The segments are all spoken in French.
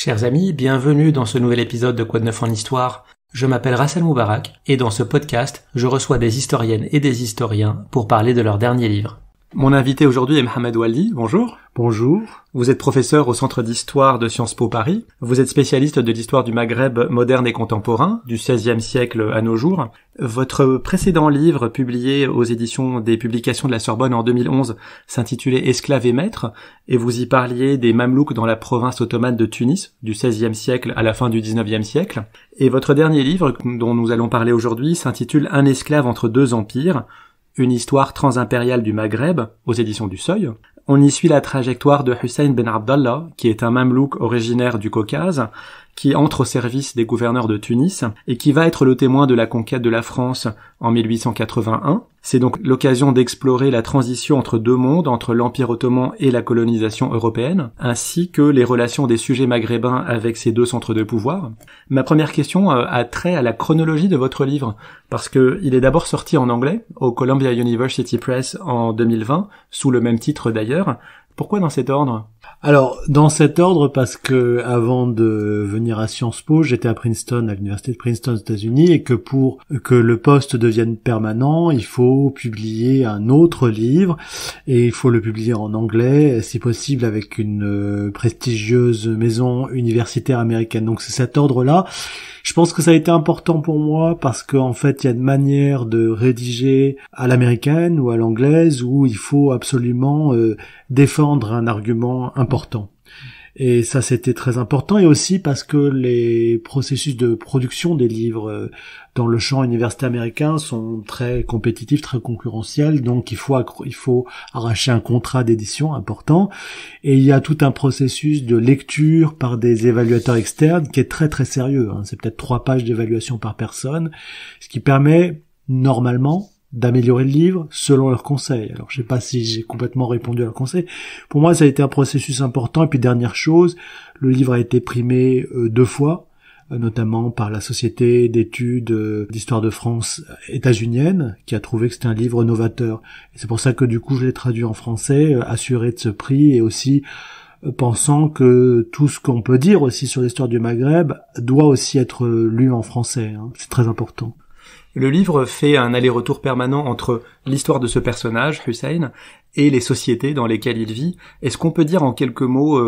Chers amis, bienvenue dans ce nouvel épisode de Quoi de neuf en histoire. Je m'appelle Rassel Moubarak et dans ce podcast, je reçois des historiennes et des historiens pour parler de leur dernier livre. Mon invité aujourd'hui est Mohamed Oualdi. Bonjour. Bonjour. Vous êtes professeur au Centre d'Histoire de Sciences Po Paris. Vous êtes spécialiste de l'histoire du Maghreb moderne et contemporain, du XVIe siècle à nos jours. Votre précédent livre, publié aux éditions des Publications de la Sorbonne en 2011, s'intitulait Esclaves et maîtres, et vous y parliez des Mamelouks dans la province ottomane de Tunis, du XVIe siècle à la fin du XIXe siècle. Et votre dernier livre, dont nous allons parler aujourd'hui, s'intitule Un esclave entre deux empires, une histoire transimpériale du Maghreb, aux éditions du Seuil. On y suit la trajectoire de Hussein Ben Abdallah, qui est un mamelouk originaire du Caucase, qui entre au service des gouverneurs de Tunis, et qui va être le témoin de la conquête de la France en 1881. C'est donc l'occasion d'explorer la transition entre deux mondes, entre l'Empire ottoman et la colonisation européenne, ainsi que les relations des sujets maghrébins avec ces deux centres de pouvoir. Ma première question a trait à la chronologie de votre livre, parce que il est d'abord sorti en anglais, au Columbia University Press en 2020, sous le même titre d'ailleurs. Pourquoi dans cet ordre ? Alors, dans cet ordre, parce que avant de venir à Sciences Po, j'étais à Princeton, à l'université de Princeton aux États-Unis, et que pour que le poste devienne permanent, il faut publier un autre livre, et il faut le publier en anglais, si possible avec une prestigieuse maison universitaire américaine. Donc c'est cet ordre-là. Je pense que ça a été important pour moi parce qu'en fait, il y a une manière de rédiger à l'américaine ou à l'anglaise où il faut absolument défendre un argument important. Et ça, c'était très important. Et aussi parce que les processus de production des livres dans le champ universitaire américain sont très compétitifs, très concurrentiels. Donc, il faut arracher un contrat d'édition important. Et il y a tout un processus de lecture par des évaluateurs externes qui est très, très sérieux. C'est peut-être 3 pages d'évaluation par personne, ce qui permet, normalement, d'améliorer le livre selon leurs conseils. Alors, je sais pas si j'ai complètement répondu à leurs conseils. Pour moi, ça a été un processus important. Et puis, dernière chose, le livre a été primé 2 fois, notamment par la Société d'études d'histoire de France états-unienne, qui a trouvé que c'était un livre novateur. Et c'est pour ça que, du coup, je l'ai traduit en français, assuré de ce prix, et aussi pensant que tout ce qu'on peut dire aussi sur l'histoire du Maghreb doit aussi être lu en français. C'est très important. Le livre fait un aller-retour permanent entre l'histoire de ce personnage, Hussein, et les sociétés dans lesquelles il vit. Est-ce qu'on peut dire en quelques mots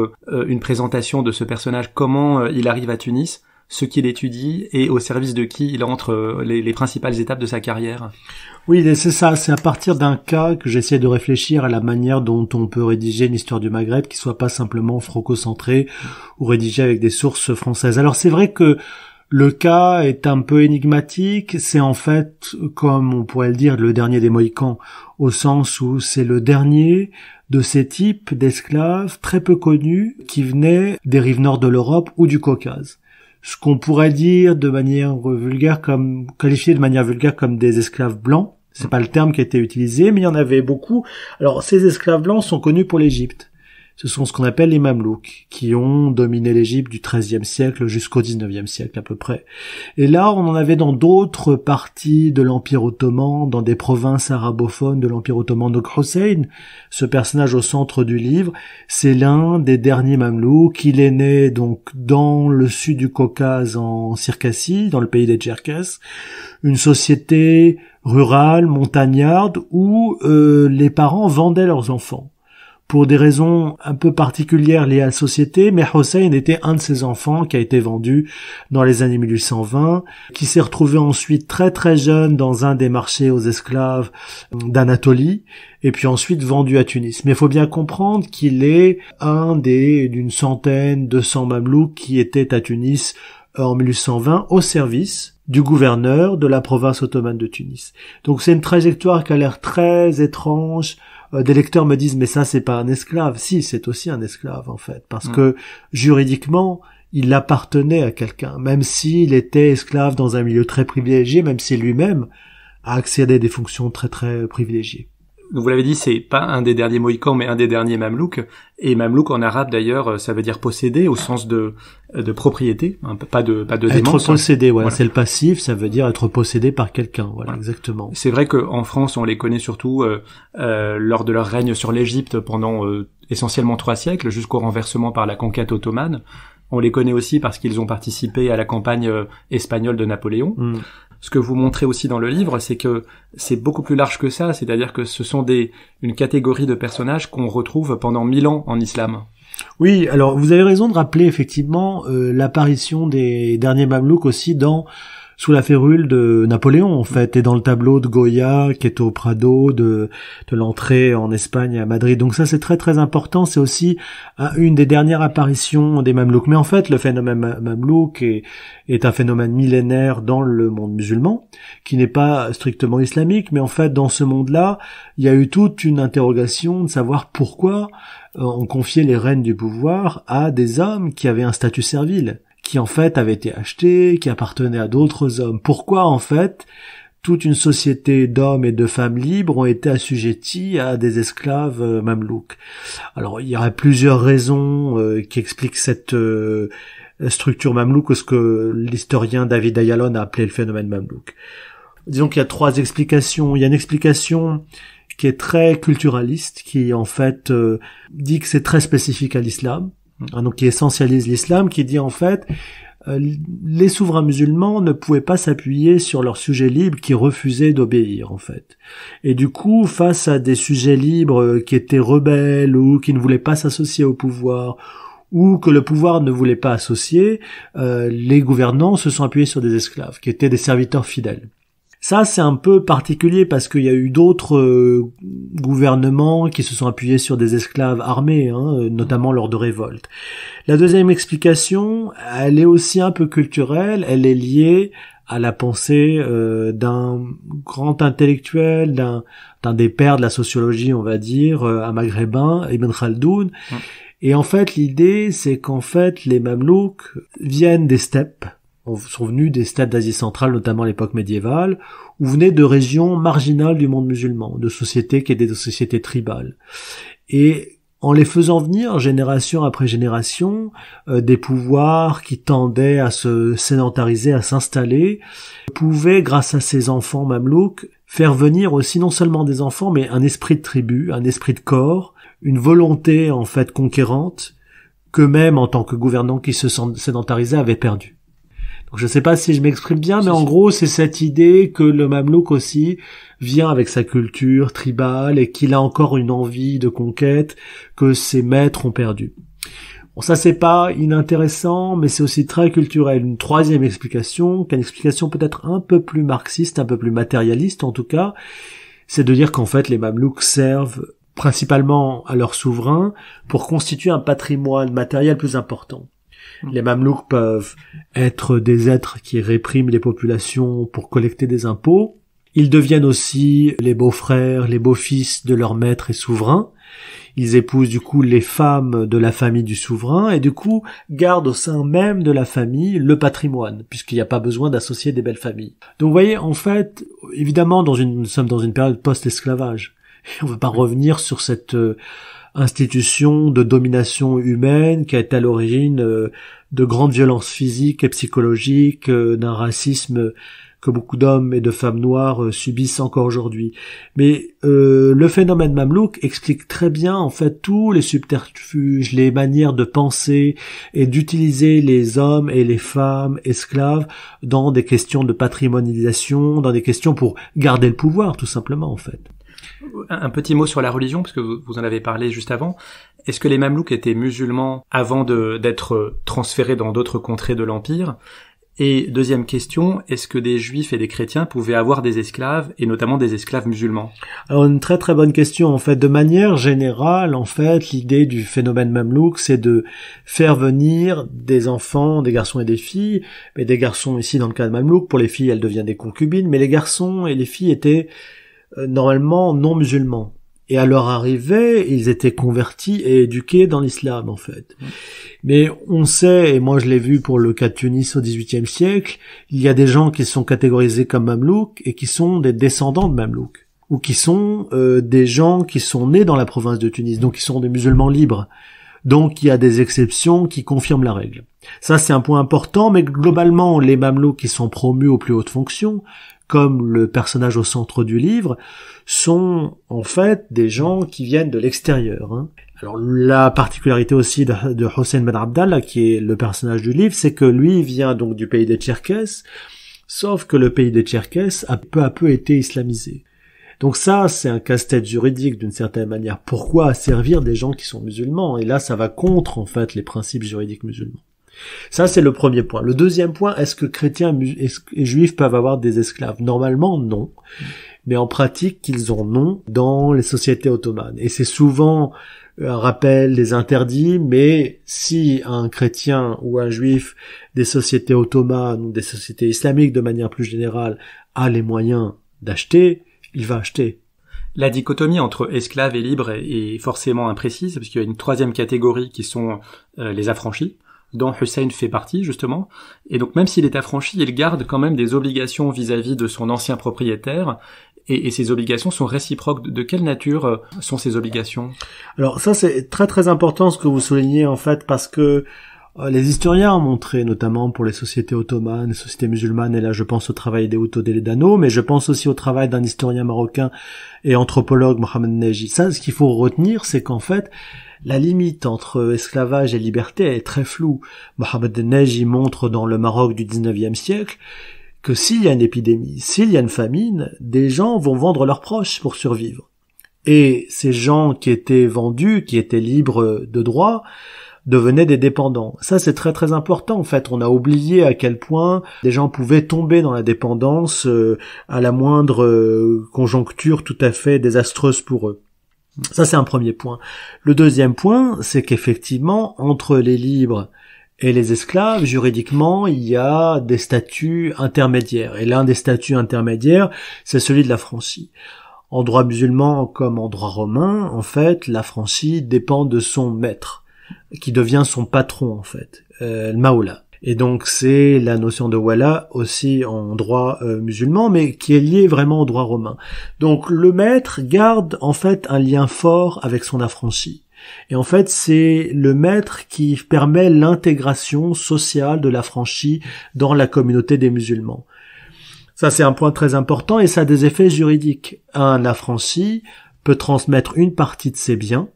une présentation de ce personnage, comment il arrive à Tunis, ce qu'il étudie et au service de qui il entre les principales étapes de sa carrière ? Oui, c'est ça. C'est à partir d'un cas que j'essaie de réfléchir à la manière dont on peut rédiger une histoire du Maghreb qui soit pas simplement franco-centrée ou rédigée avec des sources françaises. Alors c'est vrai que le cas est un peu énigmatique, c'est en fait, comme on pourrait le dire, le dernier des Mohicans, au sens où c'est le dernier de ces types d'esclaves très peu connus qui venaient des rives nord de l'Europe ou du Caucase. Ce qu'on pourrait dire de manière vulgaire qualifier de manière vulgaire comme des esclaves blancs, c'est pas le terme qui a été utilisé, mais il y en avait beaucoup. Alors, ces esclaves blancs sont connus pour l'Égypte. Ce sont ce qu'on appelle les Mamelouks, qui ont dominé l'Égypte du XIIIe siècle jusqu'au XIXe siècle à peu près. Et là, on en avait dans d'autres parties de l'Empire ottoman, dans des provinces arabophones de l'Empire ottoman. Donc Hussein, ce personnage au centre du livre, c'est l'un des derniers Mamelouks. Il est né donc dans le sud du Caucase, en Circassie, dans le pays des Tcherkesses, une société rurale, montagnarde, où les parents vendaient leurs enfants pour des raisons un peu particulières liées à la société, mais Hussein était un de ces enfants qui a été vendu dans les années 1820, qui s'est retrouvé ensuite très très jeune dans un des marchés aux esclaves d'Anatolie, et puis ensuite vendu à Tunis. Mais il faut bien comprendre qu'il est un d'une centaine, 200 Mamelouks qui étaient à Tunis en 1820 au service du gouverneur de la province ottomane de Tunis. Donc c'est une trajectoire qui a l'air très étrange. Des lecteurs me disent mais ça c'est pas un esclave. Si, c'est aussi un esclave en fait, parce que juridiquement il appartenait à quelqu'un, même s'il était esclave dans un milieu très privilégié, même si lui-même a accédé à des fonctions très très privilégiées. Vous l'avez dit, c'est pas un des derniers Mohicans, mais un des derniers Mamelouks. Et Mamelouk en arabe d'ailleurs, ça veut dire posséder au sens de propriété, hein, pas de démence. Être possédé, voilà. C'est le passif, ça veut dire être possédé par quelqu'un, voilà. Exactement. C'est vrai qu'en France, on les connaît surtout lors de leur règne sur l'Égypte pendant essentiellement 3 siècles, jusqu'au renversement par la conquête ottomane. On les connaît aussi parce qu'ils ont participé à la campagne espagnole de Napoléon. Ce que vous montrez aussi dans le livre, c'est que c'est beaucoup plus large que ça, c'est-à-dire que ce sont une catégorie de personnages qu'on retrouve pendant 1000 ans en islam. Oui, alors vous avez raison de rappeler effectivement l'apparition des derniers Mamelouks aussi sous la férule de Napoléon, en fait, et dans le tableau de Goya, qui est au Prado, de l'entrée en Espagne et à Madrid. Donc ça, c'est très très important. C'est aussi une des dernières apparitions des Mamelouks. Mais en fait, le phénomène Mamelouk est un phénomène millénaire dans le monde musulman, qui n'est pas strictement islamique, mais en fait, dans ce monde-là, il y a eu toute une interrogation de savoir pourquoi on confiait les rênes du pouvoir à des hommes qui avaient un statut servile, qui en fait avait été acheté, qui appartenait à d'autres hommes. Pourquoi en fait toute une société d'hommes et de femmes libres ont été assujettis à des esclaves mamelouks? Alors il y aurait plusieurs raisons qui expliquent cette structure mamelouk, ce que l'historien David Ayalon a appelé le phénomène mamelouk. Disons qu'il y a 3 explications. Il y a une explication qui est très culturaliste, qui en fait dit que c'est très spécifique à l'islam. Donc qui essentialise l'islam, qui dit en fait les souverains musulmans ne pouvaient pas s'appuyer sur leurs sujets libres qui refusaient d'obéir en fait. Et du coup, face à des sujets libres qui étaient rebelles ou qui ne voulaient pas s'associer au pouvoir ou que le pouvoir ne voulait pas associer, les gouvernants se sont appuyés sur des esclaves qui étaient des serviteurs fidèles. Ça, c'est un peu particulier parce qu'il y a eu d'autres gouvernements qui se sont appuyés sur des esclaves armés, notamment lors de révoltes. La deuxième explication, elle est aussi un peu culturelle, elle est liée à la pensée d'un grand intellectuel, d'un des pères de la sociologie, on va dire, un maghrébin, Ibn Khaldoun. Et en fait, l'idée, c'est qu'en fait, les Mamelouks viennent des steppes, sont venus des steppes d'Asie centrale, notamment à l'époque médiévale, ou venaient de régions marginales du monde musulman, de sociétés qui étaient des sociétés tribales. Et en les faisant venir, génération après génération, des pouvoirs qui tendaient à se sédentariser, à s'installer, pouvaient, grâce à ces enfants mamelouks, faire venir aussi non seulement des enfants, mais un esprit de tribu, un esprit de corps, une volonté en fait conquérante, qu'eux-mêmes, en tant que gouvernants qui se sédentarisaient, avaient perdu. Donc je ne sais pas si je m'exprime bien, mais en gros, c'est cette idée que le Mamelouk aussi vient avec sa culture tribale et qu'il a encore une envie de conquête que ses maîtres ont perdu. Bon, ça c'est pas inintéressant, mais c'est aussi très culturel. Une troisième explication, qui est une explication peut-être un peu plus marxiste, un peu plus matérialiste en tout cas, c'est de dire qu'en fait les Mamelouks servent principalement à leurs souverains pour constituer un patrimoine matériel plus important. Les Mamelouks peuvent être des êtres qui répriment les populations pour collecter des impôts. Ils deviennent aussi les beaux-frères, les beaux-fils de leurs maîtres et souverains. Ils épousent du coup les femmes de la famille du souverain et du coup gardent au sein même de la famille le patrimoine, puisqu'il n'y a pas besoin d'associer des belles familles. Donc vous voyez, en fait, évidemment, nous sommes dans une période post-esclavage. On ne veut pas revenir sur cette institution de domination humaine qui a été à l'origine de grandes violences physiques et psychologiques, d'un racisme que beaucoup d'hommes et de femmes noires subissent encore aujourd'hui. Mais le phénomène mamelouk explique très bien en fait tous les subterfuges, les manières de penser et d'utiliser les hommes et les femmes esclaves dans des questions de patrimonialisation, dans des questions pour garder le pouvoir tout simplement en fait. Un petit mot sur la religion, parce que vous en avez parlé juste avant. Est-ce que les Mamelouks étaient musulmans avant d'être transférés dans d'autres contrées de l'Empire? Et deuxième question, est-ce que des Juifs et des chrétiens pouvaient avoir des esclaves, et notamment des esclaves musulmans? Alors une très très bonne question. En fait, de manière générale, en fait, l'idée du phénomène mamelouk, c'est de faire venir des enfants, des garçons et des filles, mais des garçons ici dans le cas de mamelouk, pour les filles elles deviennent des concubines, mais les garçons et les filles étaient normalement non musulmans. Et à leur arrivée, ils étaient convertis et éduqués dans l'islam, en fait. Mais on sait, et moi je l'ai vu pour le cas de Tunis au XVIIIe siècle, il y a des gens qui sont catégorisés comme mamelouks et qui sont des descendants de mamelouks, ou qui sont des gens qui sont nés dans la province de Tunis, donc qui sont des musulmans libres. Donc il y a des exceptions qui confirment la règle. Ça c'est un point important, mais globalement les mamelouks qui sont promus aux plus hautes fonctions, comme le personnage au centre du livre, sont en fait des gens qui viennent de l'extérieur. Hein. Alors la particularité aussi de Hossein Ben Abdallah, qui est le personnage du livre, c'est que lui vient donc du pays des Tcherkesses, sauf que le pays des Tcherkesses a peu à peu été islamisé. Donc ça, c'est un casse-tête juridique d'une certaine manière. Pourquoi servir des gens qui sont musulmans? Et là, ça va contre, en fait, les principes juridiques musulmans. Ça, c'est le premier point. Le deuxième point, est-ce que chrétiens et juifs peuvent avoir des esclaves? Normalement, non. Mais en pratique, ils en ont dans les sociétés ottomanes. Et c'est souvent un rappel des interdits, mais si un chrétien ou un juif des sociétés ottomanes ou des sociétés islamiques de manière plus générale a les moyens d'acheter, il va acheter. La dichotomie entre esclaves et libres est forcément imprécise, parce qu'il y a une troisième catégorie qui sont les affranchis, dont Hussein fait partie, justement. Et donc, même s'il est affranchi, il garde quand même des obligations vis-à-vis de son ancien propriétaire, et ces obligations sont réciproques. De quelle nature sont ces obligations? Alors ça, c'est très très important ce que vous soulignez, en fait, parce que les historiens ont montré, notamment pour les sociétés ottomanes, les sociétés musulmanes, et là je pense au travail d'Euto Deledano, mais je pense aussi au travail d'un historien marocain et anthropologue, Mohamed Neji. Ça, ce qu'il faut retenir, c'est qu'en fait, la limite entre esclavage et liberté est très floue. Mohamed Neji montre dans le Maroc du 19e siècle que s'il y a une épidémie, s'il y a une famine, des gens vont vendre leurs proches pour survivre. Et ces gens qui étaient vendus, qui étaient libres de droit, devenaient des dépendants. Ça, c'est très très important. En fait, on a oublié à quel point des gens pouvaient tomber dans la dépendance à la moindre conjoncture tout à fait désastreuse pour eux. Ça, c'est un premier point. Le deuxième point, c'est qu'effectivement, entre les libres et les esclaves, juridiquement, il y a des statuts intermédiaires. Et l'un des statuts intermédiaires, c'est celui de l'affranchi. En droit musulman comme en droit romain, en fait, l'affranchi dépend de son maître, qui devient son patron, en fait, le maoula. Et donc c'est la notion de wala aussi en droit musulman, mais qui est liée vraiment au droit romain. Donc le maître garde en fait un lien fort avec son affranchi. Et en fait c'est le maître qui permet l'intégration sociale de l'affranchi dans la communauté des musulmans. Ça c'est un point très important et ça a des effets juridiques. Un affranchi peut transmettre une partie de ses biens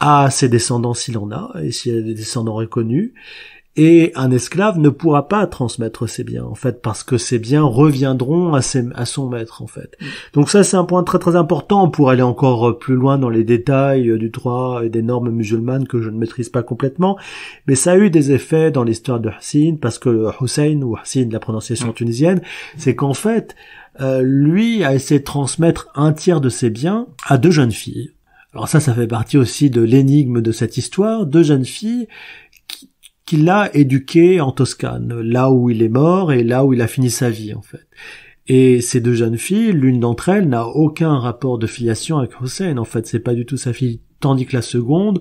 à ses descendants s'il en a, et s'il y a des descendants reconnus, et un esclave ne pourra pas transmettre ses biens, en fait, parce que ses biens reviendront à son maître, en fait. Donc ça, c'est un point très très important pour aller encore plus loin dans les détails du droit et des normes musulmanes que je ne maîtrise pas complètement, mais ça a eu des effets dans l'histoire de Hussein, parce que Hussein, ou Hussein, la prononciation tunisienne, c'est qu'en fait, lui a essayé de transmettre un tiers de ses biens à deux jeunes filles. Alors ça fait partie aussi de l'énigme de cette histoire, deux jeunes filles qu'il a éduquées en Toscane, là où il est mort et là où il a fini sa vie, en fait. Et ces deux jeunes filles, l'une d'entre elles n'a aucun rapport de filiation avec Hussein, en fait, c'est pas du tout sa fille, tandis que la seconde,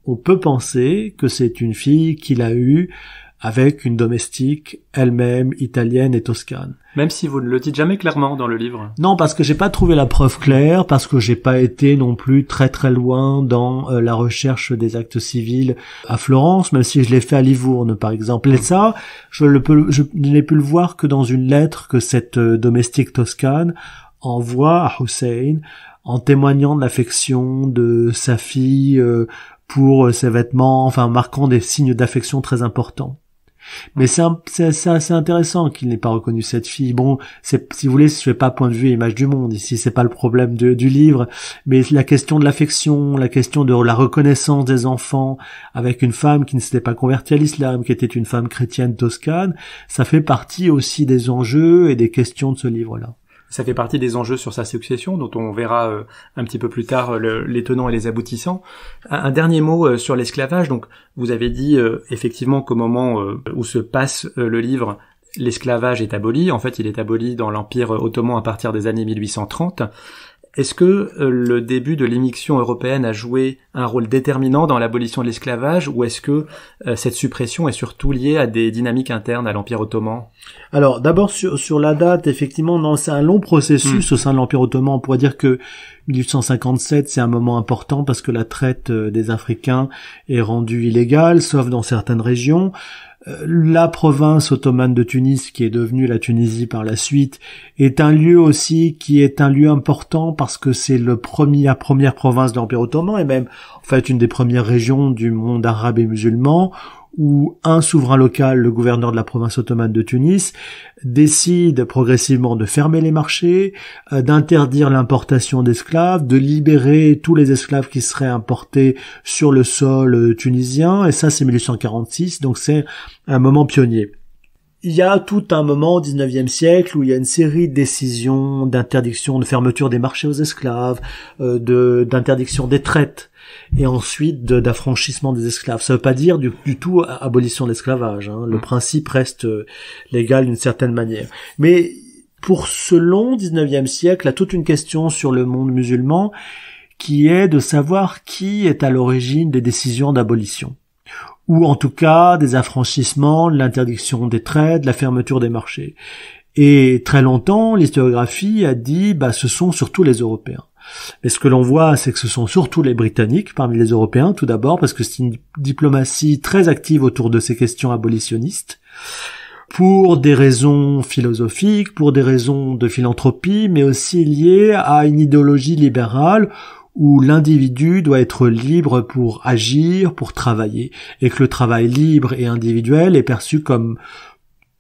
on peut penser que c'est une fille qu'il a eue avec une domestique, elle-même italienne et toscane. Même si vous ne le dites jamais clairement dans le livre. Non, parce que j'ai pas trouvé la preuve claire, parce que j'ai pas été non plus très très loin dans la recherche des actes civils à Florence, même si je l'ai fait à Livourne, par exemple. Et ça, je n'ai pu le voir que dans une lettre que cette domestique toscane envoie à Hussein, en témoignant de l'affection de sa fille pour ses vêtements, enfin marquant des signes d'affection très importants. Mais c'est assez intéressant qu'il n'ait pas reconnu cette fille. Bon, si vous voulez, je fais pas point de vue image du monde ici, c'est pas le problème du livre, mais la question de l'affection, la question de la reconnaissance des enfants avec une femme qui ne s'était pas convertie à l'islam, qui était une femme chrétienne toscane, ça fait partie aussi des enjeux et des questions de ce livre-là. Ça fait partie des enjeux sur sa succession, dont on verra un petit peu plus tard les tenants et les aboutissants. Un dernier mot sur l'esclavage. Donc, vous avez dit effectivement qu'au moment où se passe le livre, l'esclavage est aboli. En fait, il est aboli dans l'Empire ottoman à partir des années 1830. Est-ce que le début de l'immixtion européenne a joué un rôle déterminant dans l'abolition de l'esclavage, ou est-ce que cette suppression est surtout liée à des dynamiques internes à l'Empire ottoman? Alors d'abord sur la date, effectivement, non, c'est un long processus au sein de l'Empire ottoman. On pourrait dire que 1857 c'est un moment important parce que la traite des Africains est rendue illégale, sauf dans certaines régions. La province ottomane de Tunis, qui est devenue la Tunisie par la suite, est un lieu aussi qui est un lieu important parce que c'est la première province de l'Empire ottoman et même en fait une des premières régions du monde arabe et musulman où un souverain local, le gouverneur de la province ottomane de Tunis, décide progressivement de fermer les marchés, d'interdire l'importation d'esclaves, de libérer tous les esclaves qui seraient importés sur le sol tunisien, et ça c'est 1846, donc c'est un moment pionnier. Il y a tout un moment au 19e siècle où il y a une série de décisions d'interdiction, de fermeture des marchés aux esclaves, d'interdiction des traites, et ensuite d'affranchissement des esclaves. Ça veut pas dire du tout abolition de l'esclavage, hein. Le principe reste légal d'une certaine manière. Mais pour ce long 19e siècle, il y a toute une question sur le monde musulman qui est de savoir qui est à l'origine des décisions d'abolition, ou en tout cas des affranchissements, de l'interdiction des traites, de la fermeture des marchés. Et très longtemps, l'historiographie a dit ce sont surtout les Européens. Et ce que l'on voit, c'est que ce sont surtout les Britanniques parmi les Européens, tout d'abord, parce que c'est une diplomatie très active autour de ces questions abolitionnistes, pour des raisons philosophiques, pour des raisons de philanthropie, mais aussi liées à une idéologie libérale où l'individu doit être libre pour agir, pour travailler, et que le travail libre et individuel est perçu comme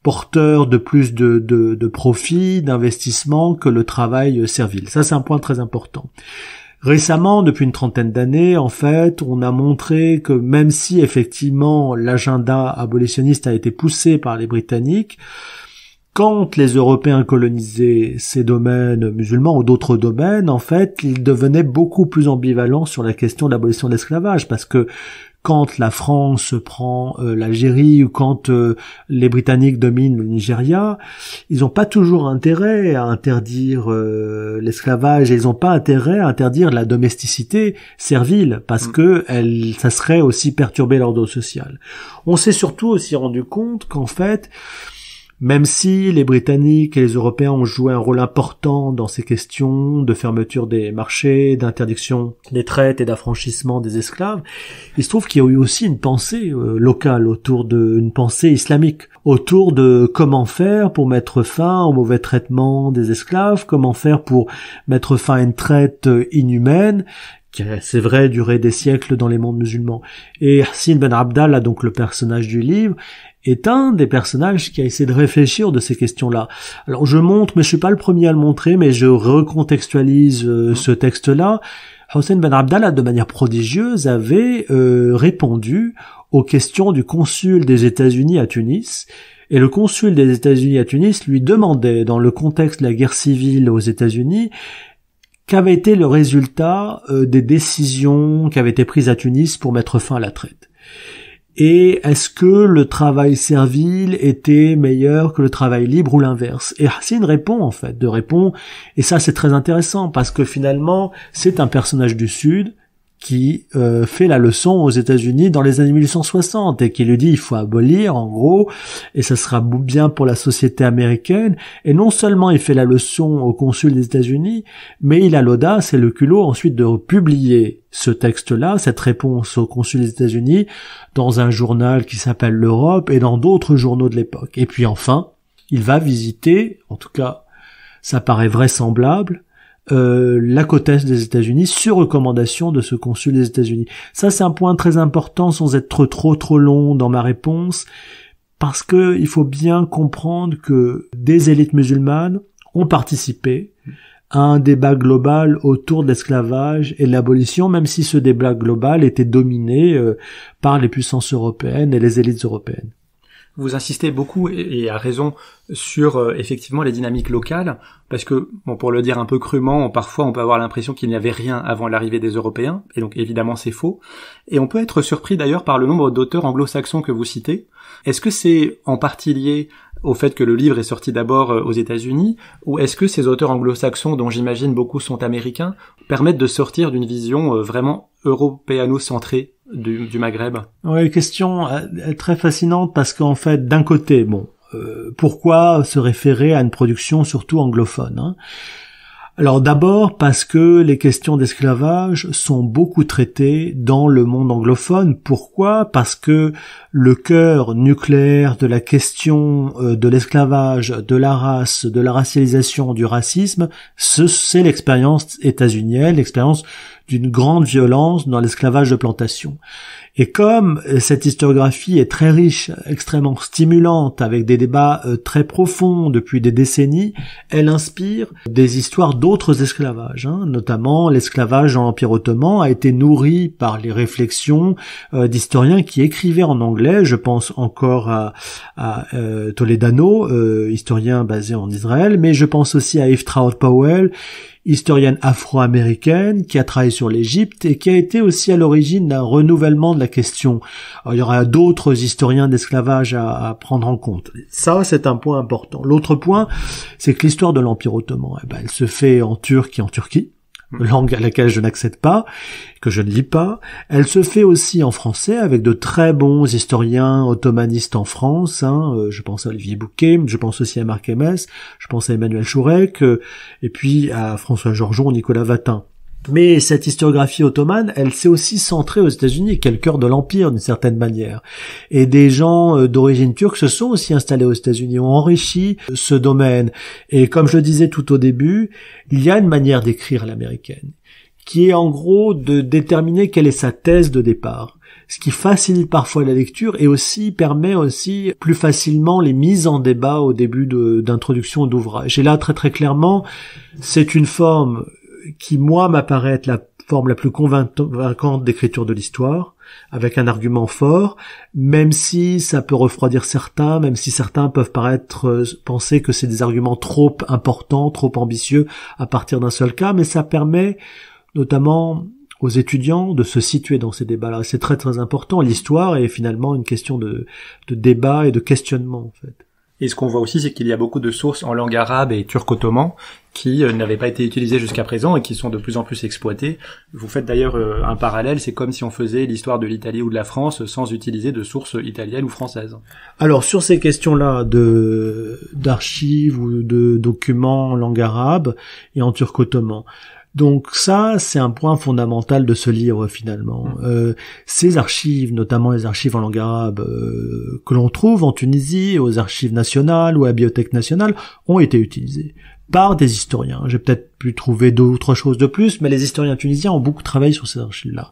porteur de plus de profit, d'investissement que le travail servile. Ça, c'est un point très important. Récemment, depuis une trentaine d'années, en fait, on a montré que même si effectivement l'agenda abolitionniste a été poussé par les Britanniques, quand les Européens colonisaient ces domaines musulmans ou d'autres domaines, en fait, ils devenaient beaucoup plus ambivalents sur la question de l'abolition de l'esclavage, parce que quand la France prend l'Algérie ou quand les Britanniques dominent le Nigeria, ils n'ont pas toujours intérêt à interdire l'esclavage et ils n'ont pas intérêt à interdire la domesticité servile parce que ça serait aussi perturber l'ordre social. On s'est surtout aussi rendu compte qu'en fait, même si les Britanniques et les Européens ont joué un rôle important dans ces questions de fermeture des marchés, d'interdiction des traites et d'affranchissement des esclaves, il se trouve qu'il y a eu aussi une pensée locale une pensée islamique autour de comment faire pour mettre fin au mauvais traitement des esclaves, comment faire pour mettre fin à une traite inhumaine qui a, c'est vrai, duré des siècles dans les mondes musulmans. Et Hassin Ben Abdallah, donc le personnage du livre, est un des personnages qui a essayé de réfléchir de ces questions-là. Alors je montre, mais je suis pas le premier à le montrer, mais je recontextualise ce texte-là. Hassin Ben Abdallah, de manière prodigieuse, avait répondu aux questions du consul des États-Unis à Tunis. Et le consul des États-Unis à Tunis lui demandait, dans le contexte de la guerre civile aux États-Unis, qu'avait été le résultat des décisions qui avaient été prises à Tunis pour mettre fin à la traite. Et est-ce que le travail servile était meilleur que le travail libre ou l'inverse? Et Hassin répond, et ça c'est très intéressant, parce que finalement, c'est un personnage du Sud qui fait la leçon aux États-Unis dans les années 1860 et qui lui dit il faut abolir en gros et ça sera bien pour la société américaine. Et non seulement il fait la leçon au consul des États-Unis, mais il a l'audace et le culot ensuite de publier ce texte-là, cette réponse au consul des États-Unis, dans un journal qui s'appelle l'Europe et dans d'autres journaux de l'époque. Et puis enfin, il va visiter, en tout cas ça paraît vraisemblable, la côte est des États-Unis sur recommandation de ce consul des États-Unis. Ça, c'est un point très important sans être trop long dans ma réponse, parce que il faut bien comprendre que des élites musulmanes ont participé à un débat global autour de l'esclavage et de l'abolition, même si ce débat global était dominé par les puissances européennes et les élites européennes. Vous insistez beaucoup, et à raison, sur effectivement les dynamiques locales, parce que, bon, pour le dire un peu crûment, parfois on peut avoir l'impression qu'il n'y avait rien avant l'arrivée des Européens, et donc évidemment c'est faux. Et on peut être surpris d'ailleurs par le nombre d'auteurs anglo-saxons que vous citez. Est-ce que c'est en partie lié au fait que le livre est sorti d'abord aux États-Unis, ou est-ce que ces auteurs anglo-saxons, dont j'imagine beaucoup sont américains, permettent de sortir d'une vision vraiment européano-centrée du Maghreb? Oui, question très fascinante parce qu'en fait, d'un côté, pourquoi se référer à une production surtout anglophone, hein? Alors d'abord parce que les questions d'esclavage sont beaucoup traitées dans le monde anglophone. Pourquoi ? Parce que le cœur nucléaire de la question de l'esclavage, de la race, de la racialisation, du racisme, c'est l'expérience états-unienne, l'expérience d'une grande violence dans l'esclavage de plantation. Et comme cette historiographie est très riche, extrêmement stimulante, avec des débats très profonds depuis des décennies, elle inspire des histoires d'autres esclavages, notamment l'esclavage dans l'Empire ottoman a été nourri par les réflexions d'historiens qui écrivaient en anglais. Je pense encore à Toledano, historien basé en Israël, mais je pense aussi à Eve Traut Powell, historienne afro-américaine qui a travaillé sur l'Égypte et qui a été aussi à l'origine d'un renouvellement de la question. Alors, il y aura d'autres historiens d'esclavage à prendre en compte. Ça, c'est un point important. L'autre point, c'est que l'histoire de l'Empire ottoman, elle se fait en turc et en Turquie, langue à laquelle je n'accède pas, que je ne lis pas. Elle se fait aussi en français avec de très bons historiens ottomanistes en France. Je pense à Olivier Bouquet, je pense aussi à Marc Hemès, je pense à Emmanuel Chourec, et puis à François Georgeon, Nicolas Vatin. Mais cette historiographie ottomane, elle s'est aussi centrée aux États-Unis, qui est le cœur de l'Empire d'une certaine manière. Et des gens d'origine turque se sont aussi installés aux États-Unis, ont enrichi ce domaine. Et comme je le disais tout au début, il y a une manière d'écrire à l'américaine, qui est en gros de déterminer quelle est sa thèse de départ. Ce qui facilite parfois la lecture et aussi permet aussi plus facilement les mises en débat au début d'introduction d'ouvrage. Et là, très très clairement, c'est une forme qui, moi, m'apparaît être la forme la plus convaincante d'écriture de l'histoire, avec un argument fort, même si ça peut refroidir certains, même si certains peuvent penser que c'est des arguments trop importants, trop ambitieux à partir d'un seul cas, mais ça permet notamment aux étudiants de se situer dans ces débats-là. C'est très très important. L'histoire est finalement une question de débat et de questionnement, en fait. Et ce qu'on voit aussi, c'est qu'il y a beaucoup de sources en langue arabe et turc-ottoman qui n'avaient pas été utilisées jusqu'à présent et qui sont de plus en plus exploitées. Vous faites d'ailleurs un parallèle, c'est comme si on faisait l'histoire de l'Italie ou de la France sans utiliser de sources italiennes ou françaises. Alors, sur ces questions-là d'archives ou de documents en langue arabe et en turc-ottoman, donc ça, c'est un point fondamental de ce livre finalement. Ces archives, notamment les archives en langue arabe que l'on trouve en Tunisie, aux archives nationales ou à la Bibliothèque nationale, ont été utilisées par des historiens. J'ai peut-être pu trouver 2 ou 3 choses de plus, mais les historiens tunisiens ont beaucoup travaillé sur ces archives-là.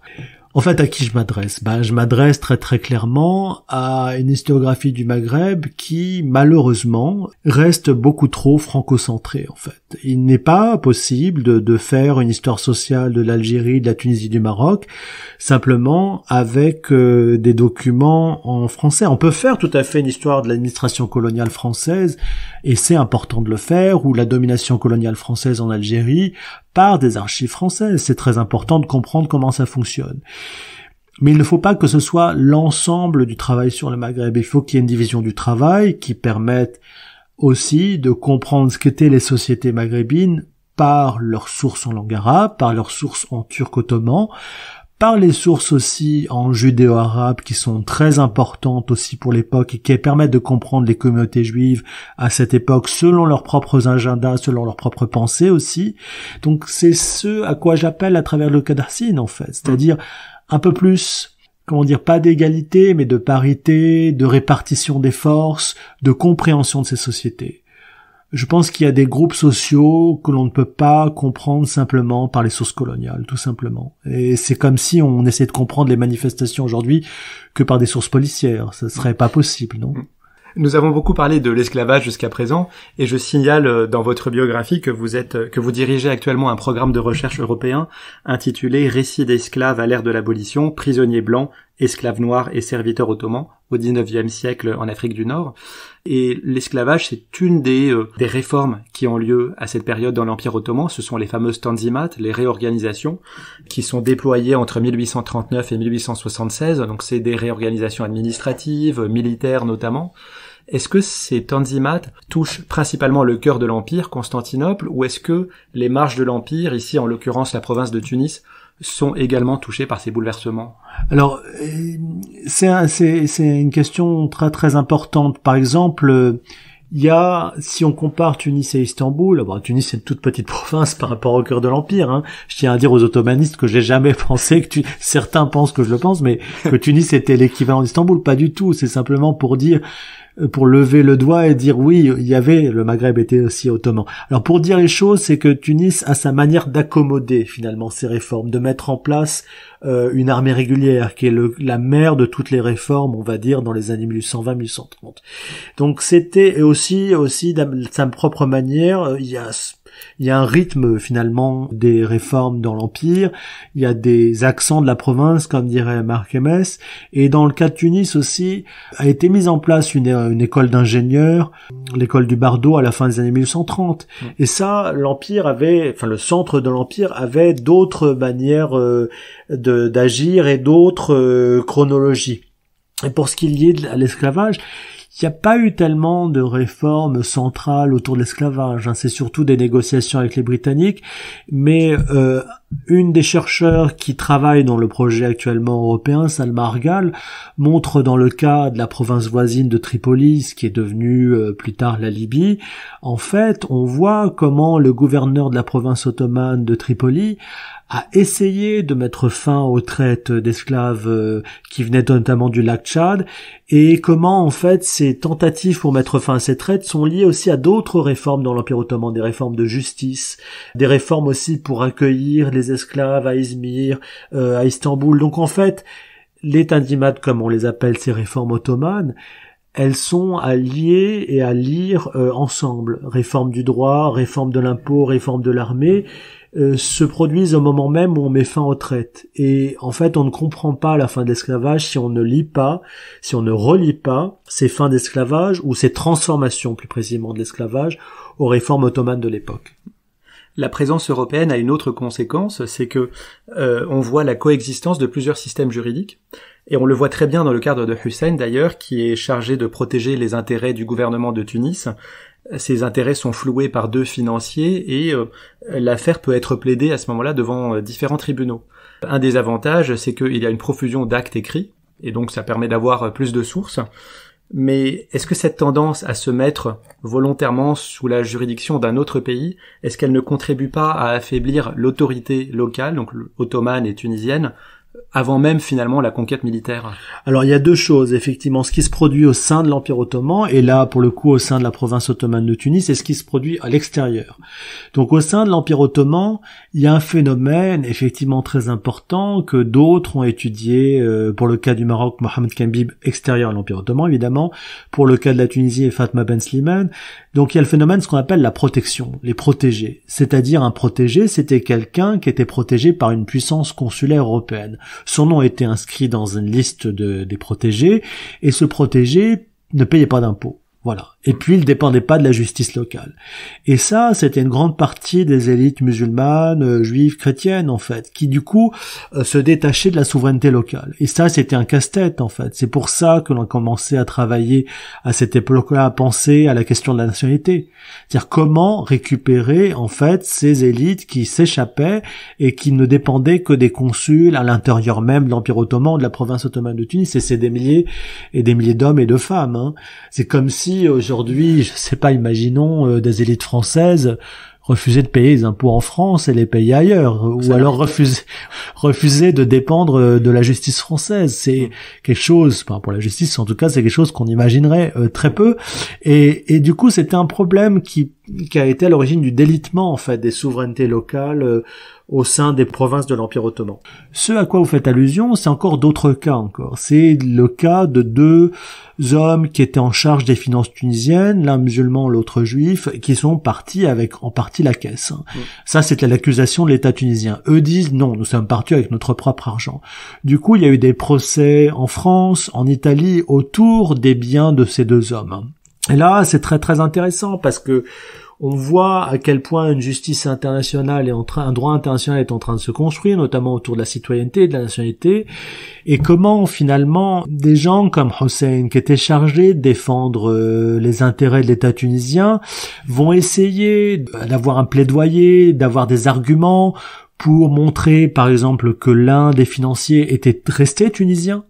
En fait, à qui je m'adresse ? Je m'adresse très très clairement à une historiographie du Maghreb qui, malheureusement, reste beaucoup trop franco-centrée, en fait. Il n'est pas possible de faire une histoire sociale de l'Algérie, de la Tunisie, du Maroc, simplement avec des documents en français. On peut faire tout à fait une histoire de l'administration coloniale française, et c'est important de le faire, ou la domination coloniale française en Algérie, par des archives françaises. C'est très important de comprendre comment ça fonctionne. Mais il ne faut pas que ce soit l'ensemble du travail sur le Maghreb. Il faut qu'il y ait une division du travail qui permette aussi de comprendre ce qu'étaient les sociétés maghrébines par leurs sources en langue arabe, par leurs sources en turc-ottoman, par les sources aussi en judéo-arabe qui sont très importantes aussi pour l'époque et qui permettent de comprendre les communautés juives à cette époque selon leurs propres agendas, selon leurs propres pensées aussi. Donc c'est ce à quoi j'appelle à travers le Cadarcine en fait, c'est-à-dire un peu plus, pas d'égalité, mais de parité, de répartition des forces, de compréhension de ces sociétés. Je pense qu'il y a des groupes sociaux que l'on ne peut pas comprendre simplement par les sources coloniales, tout simplement. Et c'est comme si on essayait de comprendre les manifestations aujourd'hui que par des sources policières. Ça serait pas possible, non ? Nous avons beaucoup parlé de l'esclavage jusqu'à présent, et je signale dans votre biographie que vous dirigez actuellement un programme de recherche européen intitulé Récits d'esclaves à l'ère de l'abolition, prisonniers blancs, esclaves noirs et serviteurs ottomans au XIXe siècle en Afrique du Nord. Et l'esclavage, c'est une des réformes qui ont lieu à cette période dans l'Empire ottoman. Ce sont les fameuses tanzimat, les réorganisations, qui sont déployées entre 1839 et 1876. Donc c'est des réorganisations administratives, militaires notamment. Est-ce que ces tanzimat touchent principalement le cœur de l'Empire, Constantinople, ou est-ce que les marges de l'Empire, ici en l'occurrence la province de Tunis, sont également touchées par ces bouleversements? Alors, c'est une question très très importante. Par exemple, Il y a, si on compare Tunis et Istanbul, bon, Tunis c'est une toute petite province par rapport au cœur de l'Empire, hein. Je tiens à dire aux ottomanistes que j'ai jamais pensé certains pensent que je le pense, mais que Tunis était l'équivalent d'Istanbul. Pas du tout. C'est simplement pour dire, pour lever le doigt et dire oui, le Maghreb était aussi ottoman. Alors pour dire les choses, c'est que Tunis a sa manière d'accommoder finalement ces réformes, de mettre en place une armée régulière qui est la mère de toutes les réformes, on va dire, dans les années 1820-1830. Donc c'était aussi de sa propre manière, il y a un rythme finalement des réformes dans l'Empire, il y a des accents de la province comme dirait Marc Aimès, et dans le cas de Tunis aussi a été mise en place une école d'ingénieurs, l'école du Bardo à la fin des années 1830. Et ça, le centre de l'Empire avait d'autres manières d'agir et d'autres chronologies. Et pour ce qui est lié à l'esclavage, il n'y a pas eu tellement de réformes centrales autour de l'esclavage, hein. C'est surtout des négociations avec les Britanniques, mais une des chercheurs qui travaille dans le projet actuellement européen, Salma Argal, montre dans le cas de la province voisine de Tripoli, ce qui est devenu plus tard la Libye, en fait, on voit comment le gouverneur de la province ottomane de Tripoli a essayé de mettre fin aux traites d'esclaves qui venaient notamment du lac Tchad, et comment en fait ces tentatives pour mettre fin à ces traites sont liées aussi à d'autres réformes dans l'Empire ottoman, des réformes de justice, des réformes aussi pour accueillir les esclaves à Izmir, à Istanbul. Donc en fait, les tanzimat, comme on les appelle, ces réformes ottomanes, elles sont à lier et à lire ensemble. Réforme du droit, réforme de l'impôt, réforme de l'armée, se produisent au moment même où on met fin aux traites. Et en fait, on ne comprend pas la fin de l'esclavage si on ne lit pas, si on ne relie pas ces fins d'esclavage ou ces transformations, plus précisément, de l'esclavage aux réformes ottomanes de l'époque. La présence européenne a une autre conséquence, c'est que on voit la coexistence de plusieurs systèmes juridiques. Et on le voit très bien dans le cadre de Hussein d'ailleurs, qui est chargé de protéger les intérêts du gouvernement de Tunis. Ces intérêts sont floués par deux financiers et l'affaire peut être plaidée à ce moment-là devant différents tribunaux. Un des avantages, c'est qu'il y a une profusion d'actes écrits, et donc ça permet d'avoir plus de sources. Mais est-ce que cette tendance à se mettre volontairement sous la juridiction d'un autre pays, est-ce qu'elle ne contribue pas à affaiblir l'autorité locale, donc ottomane et tunisienne, avant même finalement la conquête militaire? Alors il y a deux choses, effectivement, ce qui se produit au sein de l'Empire ottoman, et là pour le coup au sein de la province ottomane de Tunis, et ce qui se produit à l'extérieur. Donc au sein de l'Empire ottoman, il y a un phénomène effectivement très important que d'autres ont étudié, pour le cas du Maroc, Mohamed Kambib, extérieur à l'Empire ottoman évidemment, pour le cas de la Tunisie et Fatma Ben Slimane. Donc il y a le phénomène, ce qu'on appelle la protection, les protégés. C'est-à-dire un protégé, c'était quelqu'un qui était protégé par une puissance consulaire européenne. Son nom était inscrit dans une liste des protégés, et ce protégé ne payait pas d'impôts. Voilà. Et puis, il dépendait pas de la justice locale. Et ça, c'était une grande partie des élites musulmanes, juives, chrétiennes, en fait, qui, du coup, se détachaient de la souveraineté locale. Et ça, c'était un casse-tête, en fait. C'est pour ça que l'on commençait à travailler à cette époque-là, à penser à la question de la nationalité. C'est-à-dire comment récupérer, en fait, ces élites qui s'échappaient et qui ne dépendaient que des consuls à l'intérieur même de l'Empire ottoman, de la province ottomane de Tunis. Et c'est des milliers et des milliers d'hommes et de femmes, hein. C'est comme si aujourd'hui, je sais pas, imaginons des élites françaises refuser de payer les impôts en France et les payer ailleurs, ou alors refuser de dépendre de la justice française. C'est quelque chose, enfin pour la justice en tout cas, c'est quelque chose qu'on imaginerait très peu. Et du coup, c'était un problème qui a été à l'origine du délitement en fait des souverainetés locales au sein des provinces de l'Empire ottoman. Ce à quoi vous faites allusion, c'est encore d'autres cas encore. C'est le cas de deux hommes qui étaient en charge des finances tunisiennes, l'un musulman, l'autre juif, qui sont partis avec en partie la caisse. Ça, c'était l'accusation de l'État tunisien. Eux disent non, nous sommes partis avec notre propre argent. Du coup, il y a eu des procès en France, en Italie, autour des biens de ces deux hommes. Et là, c'est très très intéressant parce que on voit à quel point une justice internationale un droit international est en train de se construire, notamment autour de la citoyenneté et de la nationalité, et comment finalement des gens comme Hussein, qui étaient chargés de défendre les intérêts de l'État tunisien, vont essayer d'avoir un plaidoyer, d'avoir des arguments pour montrer, par exemple, que l'un des financiers était resté tunisien,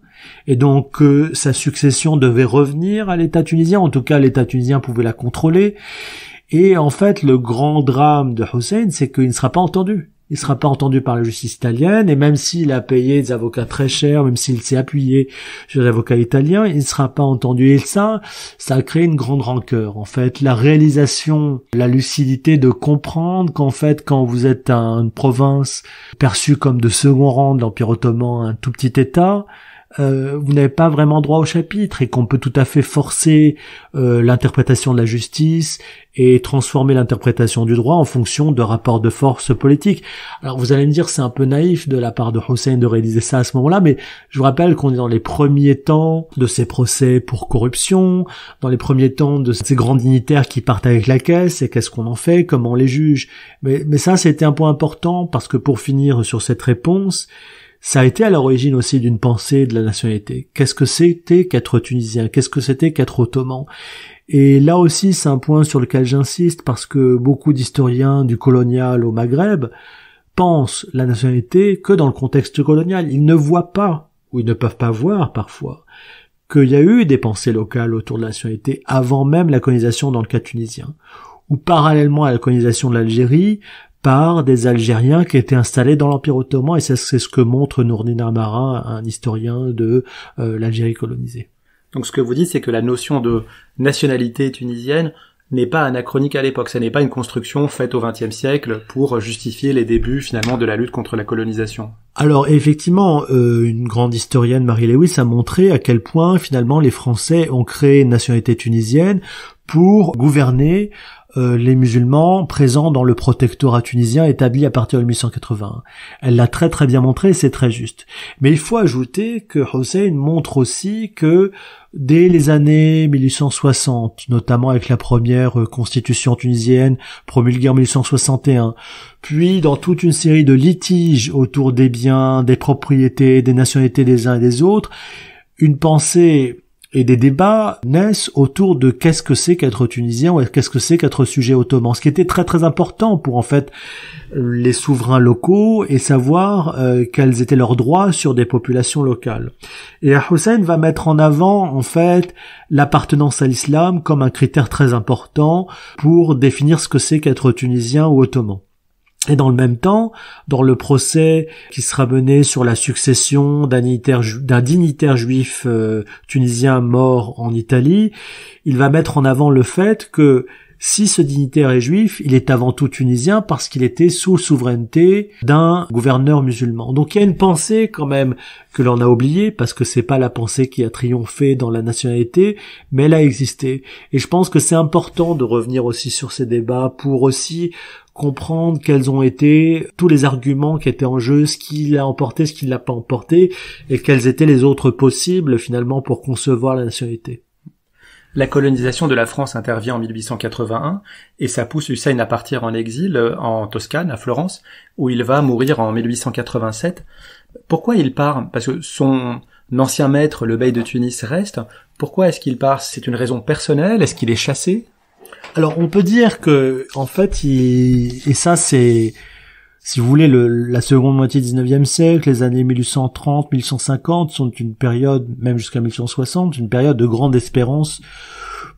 Et donc sa succession devait revenir à l'État tunisien, en tout cas l'État tunisien pouvait la contrôler. Et en fait, le grand drame de Hussein, c'est qu'il ne sera pas entendu. Il ne sera pas entendu par la justice italienne, et même s'il a payé des avocats très chers, même s'il s'est appuyé sur des avocats italiens, il ne sera pas entendu. Et ça a créé une grande rancœur. En fait, la réalisation, la lucidité de comprendre qu'en fait, quand vous êtes une province perçue comme de second rang de l'Empire ottoman, un tout petit État, vous n'avez pas vraiment droit au chapitre, et qu'on peut tout à fait forcer l'interprétation de la justice et transformer l'interprétation du droit en fonction de rapports de force politiques. Alors vous allez me dire c'est un peu naïf de la part de Hussein de réaliser ça à ce moment-là, mais je vous rappelle qu'on est dans les premiers temps de ces procès pour corruption, dans les premiers temps de ces grands dignitaires qui partent avec la caisse, et qu'est-ce qu'on en fait, comment on les juge. Mais ça c'était un point important, parce que pour finir sur cette réponse, ça a été à l'origine aussi d'une pensée de la nationalité. Qu'est-ce que c'était qu'être tunisien? Qu'est-ce que c'était qu'être ottoman? Et là aussi, c'est un point sur lequel j'insiste, parce que beaucoup d'historiens du colonial au Maghreb pensent la nationalité que dans le contexte colonial. Ils ne voient pas, ou ils ne peuvent pas voir parfois, qu'il y a eu des pensées locales autour de la nationalité avant même la colonisation dans le cas tunisien, ou parallèlement à la colonisation de l'Algérie, par des Algériens qui étaient installés dans l'Empire ottoman, et c'est ce que montre Nourdine Amara, un historien de l'Algérie colonisée. Donc ce que vous dites, c'est que la notion de nationalité tunisienne n'est pas anachronique à l'époque, ça n'est pas une construction faite au XXe siècle pour justifier les débuts finalement de la lutte contre la colonisation. Alors effectivement, une grande historienne, Marie Lewis, a montré à quel point finalement les Français ont créé une nationalité tunisienne pour gouverner les musulmans présents dans le protectorat tunisien établi à partir de 1881. Elle l'a très très bien montré, c'est très juste. Mais il faut ajouter que Hussein montre aussi que dès les années 1860, notamment avec la première constitution tunisienne promulguée en 1861, puis dans toute une série de litiges autour des biens, des propriétés, des nationalités des uns et des autres, une pensée et des débats naissent autour de qu'est-ce que c'est qu'être tunisien ou qu'est-ce que c'est qu'être sujet ottoman, ce qui était très très important pour en fait les souverains locaux et savoir quels étaient leurs droits sur des populations locales. Et Hussein va mettre en avant en fait l'appartenance à l'islam comme un critère très important pour définir ce que c'est qu'être tunisien ou ottoman. Et dans le même temps, dans le procès qui sera mené sur la succession d'un dignitaire juif tunisien mort en Italie, il va mettre en avant le fait que si ce dignitaire est juif, il est avant tout tunisien parce qu'il était sous souveraineté d'un gouverneur musulman. Donc il y a une pensée quand même que l'on a oubliée, parce que c'est pas la pensée qui a triomphé dans la nationalité, mais elle a existé. Et je pense que c'est important de revenir aussi sur ces débats pour aussi comprendre quels ont été tous les arguments qui étaient en jeu, ce qui l'a emporté, ce qui l'a pas emporté, et quels étaient les autres possibles finalement pour concevoir la nationalité. La colonisation de la France intervient en 1881 et ça pousse Hussein à partir en exil en Toscane, à Florence, où il va mourir en 1887. Pourquoi il part? Parce que son ancien maître, le bey de Tunis, reste. Pourquoi est-ce qu'il part? C'est une raison personnelle? Est-ce qu'il est chassé? Alors on peut dire que en fait, et ça c'est, si vous voulez, la seconde moitié du 19e siècle, les années 1830, 1850 sont une période, même jusqu'à 1860, une période de grande espérance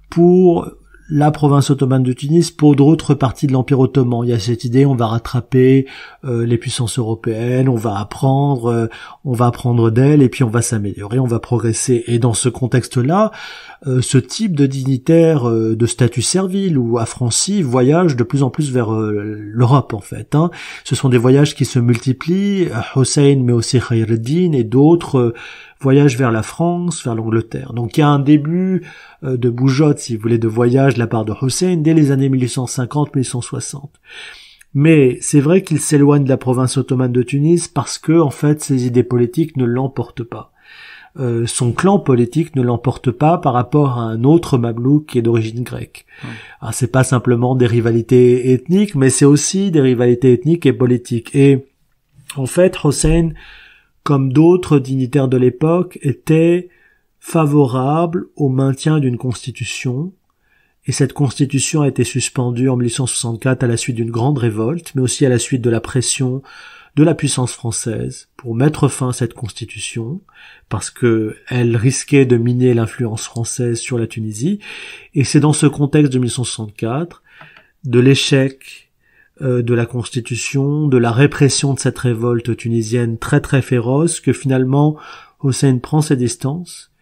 pour la province ottomane de Tunis, pour d'autres parties de l'Empire ottoman. Il y a cette idée, on va rattraper les puissances européennes, on va apprendre d'elles, et puis on va s'améliorer, on va progresser. Et dans ce contexte-là, ce type de dignitaire de statut servile ou affranchi voyage de plus en plus vers l'Europe en fait. Ce sont des voyages qui se multiplient. Hussein, mais aussi Khayreddin et d'autres voyagent vers la France, vers l'Angleterre. Donc il y a un début de bougeotte, si vous voulez, de voyage de la part de Hussein dès les années 1850-1860. Mais c'est vrai qu'il s'éloigne de la province ottomane de Tunis parce que, en fait, ses idées politiques ne l'emportent pas. Son clan politique ne l'emporte pas par rapport à un autre mamelouk qui est d'origine grecque. Alors, c'est pas simplement des rivalités ethniques, mais c'est aussi des rivalités ethniques et politiques. Et en fait, Hussein, comme d'autres dignitaires de l'époque, était favorable au maintien d'une constitution. Et cette constitution a été suspendue en 1864 à la suite d'une grande révolte, mais aussi à la suite de la pression de la puissance française pour mettre fin à cette constitution, parce que elle risquait de miner l'influence française sur la Tunisie. Et c'est dans ce contexte de 1964, de l'échec de la constitution, de la répression de cette révolte tunisienne très très féroce, que finalement Hossein prend ses distances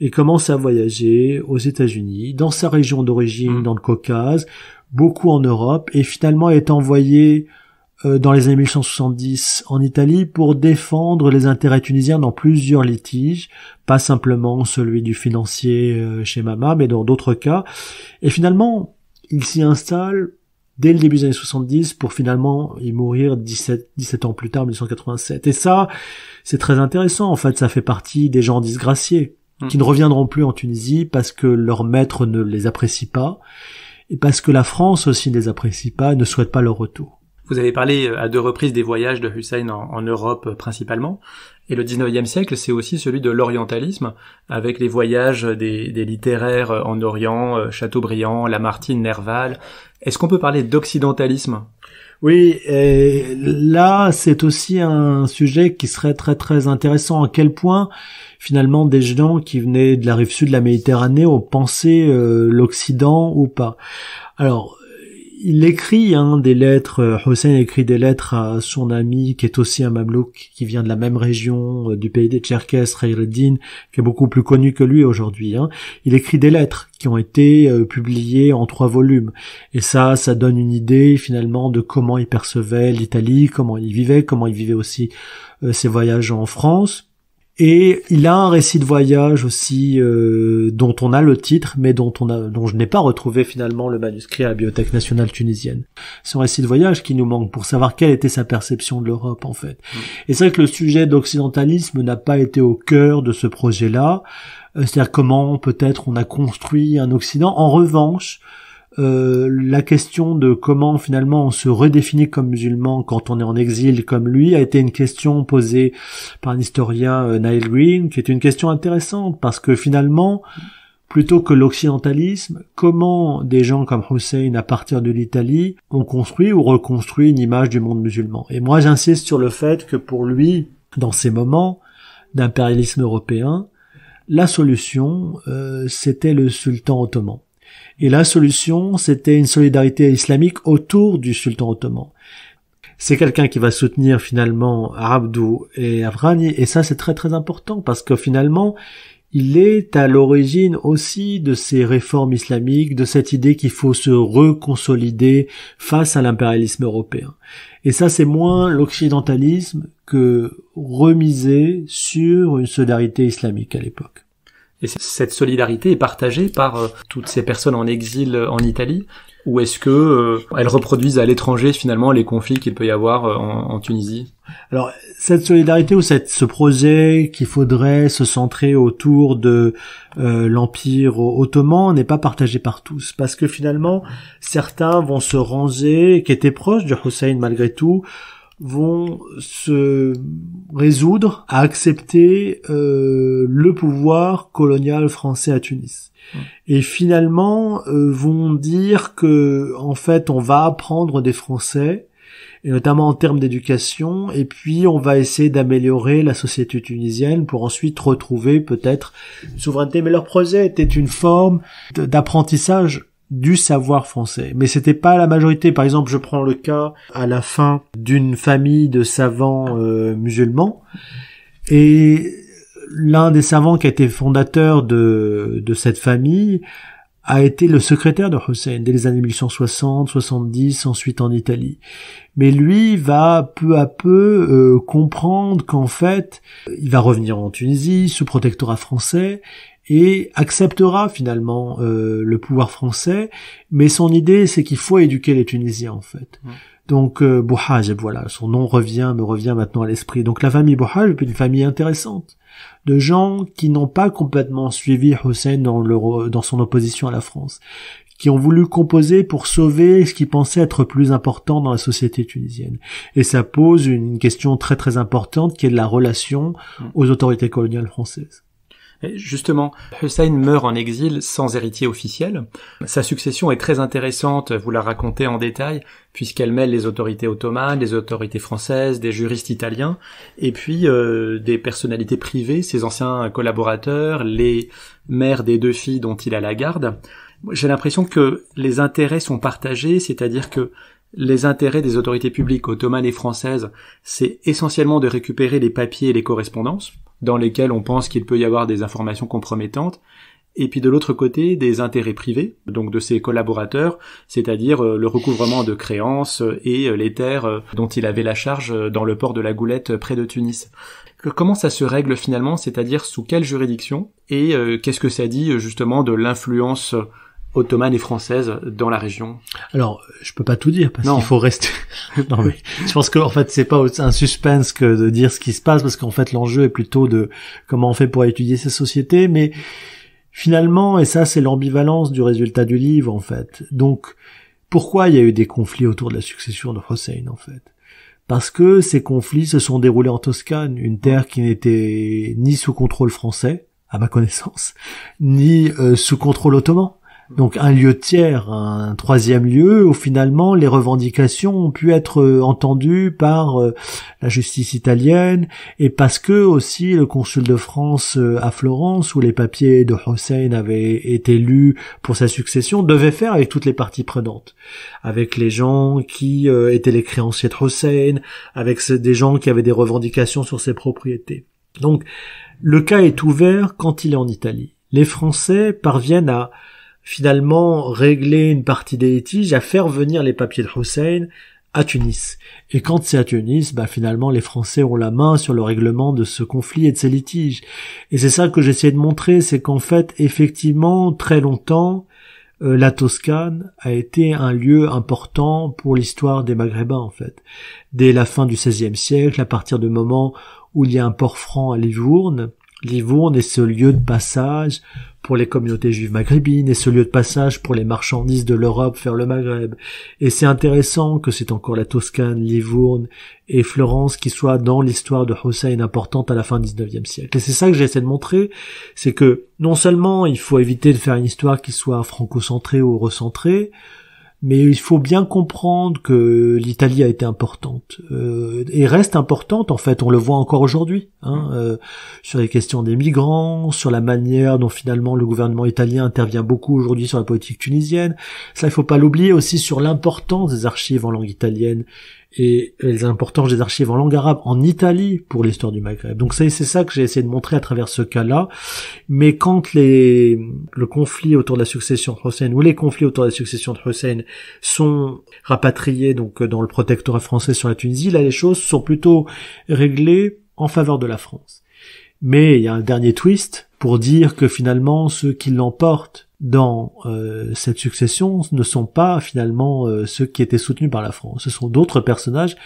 et commence à voyager aux États-Unis, dans sa région d'origine, dans le Caucase, beaucoup en Europe, et finalement est envoyé dans les années 1970 en Italie pour défendre les intérêts tunisiens dans plusieurs litiges, pas simplement celui du financier chez Mama, mais dans d'autres cas. Et finalement, il s'y installe dès le début des années 70 pour finalement y mourir 17 ans plus tard, en 1987. Et ça, c'est très intéressant. En fait, ça fait partie des gens disgraciés qui ne reviendront plus en Tunisie parce que leur maître ne les apprécie pas et parce que la France aussi ne les apprécie pas et ne souhaite pas leur retour. Vous avez parlé à 2 reprises des voyages de Hussein en Europe principalement. Et le 19e siècle, c'est aussi celui de l'orientalisme, avec les voyages des littéraires en Orient, Chateaubriand, Lamartine, Nerval. Est-ce qu'on peut parler d'occidentalisme ? Oui, et là, c'est aussi un sujet qui serait très très intéressant. À quel point, finalement, des gens qui venaient de la rive sud de la Méditerranée ont pensé l'Occident ou pas. Alors, il écrit des lettres, Hossein écrit des lettres à son ami qui est aussi un mamelouk, qui vient de la même région du pays des Tcherkesses, Khaireddin, qui est beaucoup plus connu que lui aujourd'hui. Il écrit des lettres qui ont été publiées en 3 volumes. Et ça donne une idée finalement de comment il percevait l'Italie, comment il vivait aussi ses voyages en France. Et il a un récit de voyage aussi dont on a le titre, mais dont je n'ai pas retrouvé finalement le manuscrit à la Bibliothèque nationale tunisienne. C'est un récit de voyage qui nous manque pour savoir quelle était sa perception de l'Europe en fait. Et c'est vrai que le sujet d'occidentalisme n'a pas été au cœur de ce projet-là. C'est-à-dire comment peut-être on a construit un Occident. En revanche, la question de comment finalement on se redéfinit comme musulman quand on est en exil comme lui a été une question posée par un historien, Niall Green, qui est une question intéressante parce que finalement, plutôt que l'occidentalisme, comment des gens comme Hussein à partir de l'Italie ont construit ou reconstruit une image du monde musulman. Et moi j'insiste sur le fait que pour lui, dans ces moments d'impérialisme européen, la solution c'était le sultan ottoman. Et la solution, c'était une solidarité islamique autour du sultan ottoman. C'est quelqu'un qui va soutenir finalement Abdou et Afghani, et ça c'est très très important parce que finalement, il est à l'origine aussi de ces réformes islamiques, de cette idée qu'il faut se reconsolider face à l'impérialisme européen. Et ça c'est moins l'occidentalisme que remiser sur une solidarité islamique à l'époque. Et cette solidarité est partagée par toutes ces personnes en exil en Italie, ou est-ce que elles reproduisent à l'étranger finalement les conflits qu'il peut y avoir en Tunisie ? Alors cette solidarité ou ce projet qu'il faudrait se centrer autour de l'Empire ottoman n'est pas partagé par tous, parce que finalement certains vont se ranger, qui étaient proches de Hussein malgré tout, vont se résoudre à accepter le pouvoir colonial français à Tunis. Et finalement vont dire que en fait on va apprendre des Français, et notamment en termes d'éducation, et puis on va essayer d'améliorer la société tunisienne pour ensuite retrouver peut-être une souveraineté. Mais leur projet était une forme d'apprentissage du savoir français, mais c'était pas la majorité. Par exemple, je prends le cas à la fin d'une famille de savants musulmans, et l'un des savants qui a été fondateur de cette famille a été le secrétaire de Hussein dès les années 1860, 70, ensuite en Italie. Mais lui va peu à peu comprendre qu'en fait, il va revenir en Tunisie sous protectorat français et acceptera finalement le pouvoir français, mais son idée c'est qu'il faut éduquer les Tunisiens en fait. Donc Bouhajeb, voilà, son nom me revient maintenant à l'esprit. Donc la famille Bouhajeb est une famille intéressante, de gens qui n'ont pas complètement suivi Hussein dans son opposition à la France, qui ont voulu composer pour sauver ce qu'ils pensaient être plus important dans la société tunisienne. Et ça pose une question très très importante qui est de la relation aux autorités coloniales françaises. Et justement, Hussein meurt en exil sans héritier officiel. Sa succession est très intéressante, vous la racontez en détail, puisqu'elle mêle les autorités ottomanes, les autorités françaises, des juristes italiens, et puis des personnalités privées, ses anciens collaborateurs, les mères des 2 filles dont il a la garde. J'ai l'impression que les intérêts sont partagés, c'est-à-dire que les intérêts des autorités publiques ottomanes et françaises, c'est essentiellement de récupérer les papiers et les correspondances, dans lesquels on pense qu'il peut y avoir des informations compromettantes, et puis de l'autre côté, des intérêts privés, donc de ses collaborateurs, c'est-à-dire le recouvrement de créances et les terres dont il avait la charge dans le port de la Goulette près de Tunis. Comment ça se règle finalement, c'est-à-dire sous quelle juridiction, et qu'est-ce que ça dit justement de l'influence ottomane et française dans la région? Alors, je peux pas tout dire parce qu'il faut rester. Non, mais je pense que en fait, c'est pas un suspense que de dire ce qui se passe, parce qu'en fait, l'enjeu est plutôt de comment on fait pour étudier ces sociétés. Mais finalement, et ça, c'est l'ambivalence du résultat du livre, en fait. Donc, pourquoi il y a eu des conflits autour de la succession de Hussein, en fait? Parce que ces conflits se sont déroulés en Toscane, une terre qui n'était ni sous contrôle français, à ma connaissance, ni sous contrôle ottoman. Donc un lieu tiers, un 3e lieu où finalement les revendications ont pu être entendues par la justice italienne, et parce que aussi le consul de France à Florence, où les papiers de Hussein avaient été lus pour sa succession, devait faire avec toutes les parties prenantes, avec les gens qui étaient les créanciers de Hussein, avec des gens qui avaient des revendications sur ses propriétés. Donc le cas est ouvert quand il est en Italie. Les Français parviennent à finalement régler une partie des litiges, à faire venir les papiers de Hussein à Tunis. Et quand c'est à Tunis, finalement les Français ont la main sur le règlement de ce conflit et de ces litiges. Et c'est ça que j'essaie de montrer, c'est qu'en fait, effectivement, très longtemps, la Toscane a été un lieu important pour l'histoire des Maghrébins, en fait. Dès la fin du XVIe siècle, à partir du moment où il y a un port franc à Livourne est ce lieu de passage pour les communautés juives maghrébines, et ce lieu de passage pour les marchandises de l'Europe vers le Maghreb. Et c'est intéressant que c'est encore la Toscane, Livourne et Florence qui soient dans l'histoire de Hussein importante à la fin du XIXe siècle. Et c'est ça que j'essaie de montrer, c'est que non seulement il faut éviter de faire une histoire qui soit franco-centrée ou recentrée, mais il faut bien comprendre que l'Italie a été importante et reste importante, en fait, on le voit encore aujourd'hui, sur les questions des migrants, sur la manière dont finalement le gouvernement italien intervient beaucoup aujourd'hui sur la politique tunisienne. Ça, il faut pas l'oublier aussi, sur l'importance des archives en langue italienne et l'importance des archives en langue arabe en Italie pour l'histoire du Maghreb. Donc c'est ça que j'ai essayé de montrer à travers ce cas-là. Mais quand le conflit autour de la succession de Hussein, ou les conflits autour de la succession de Hussein sont rapatriés donc dans le protectorat français sur la Tunisie, là les choses sont plutôt réglées en faveur de la France. Mais il y a un dernier twist pour dire que finalement ceux qui l'emportent dans cette succession ne sont pas finalement ceux qui étaient soutenus par la France. Ce sont d'autres personnages.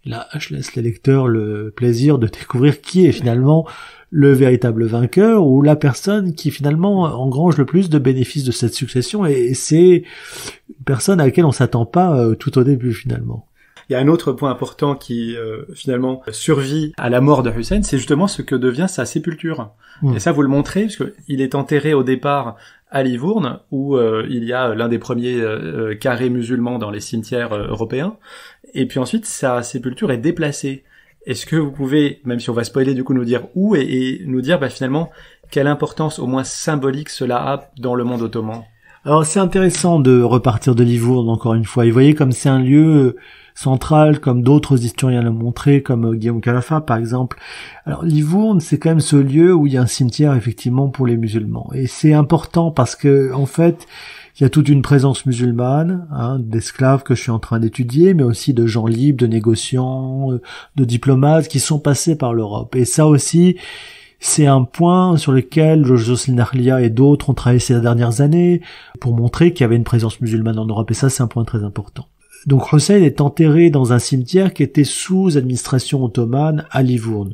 Là, je laisse les lecteurs le plaisir de découvrir qui est finalement le véritable vainqueur, ou la personne qui finalement engrange le plus de bénéfices de cette succession, et c'est une personne à laquelle on s'attend pas tout au début finalement. Il y a un autre point important qui finalement survit à la mort de Hussein, c'est justement ce que devient sa sépulture. Et ça, vous le montrez, parce que il est enterré au départ à Livourne, où il y a l'un des premiers carrés musulmans dans les cimetières européens, et puis ensuite sa sépulture est déplacée. Est-ce que vous pouvez, même si on va spoiler du coup, nous dire où, et nous dire finalement quelle importance au moins symbolique cela a dans le monde ottoman? Alors c'est intéressant de repartir de Livourne encore une fois. Et vous voyez comme c'est un lieu central, comme d'autres historiens l'ont montré, comme Guillaume Calafa par exemple. Alors Livourne, c'est quand même ce lieu où il y a un cimetière effectivement pour les musulmans. Et c'est important parce que en fait, il y a toute une présence musulmane, d'esclaves que je suis en train d'étudier, mais aussi de gens libres, de négociants, de diplomates qui sont passés par l'Europe. Et ça aussi, c'est un point sur lequel Jocelyne Narlia et d'autres ont travaillé ces dernières années pour montrer qu'il y avait une présence musulmane en Europe. Et ça, c'est un point très important. Donc Hussein est enterré dans un cimetière qui était sous administration ottomane à Livourne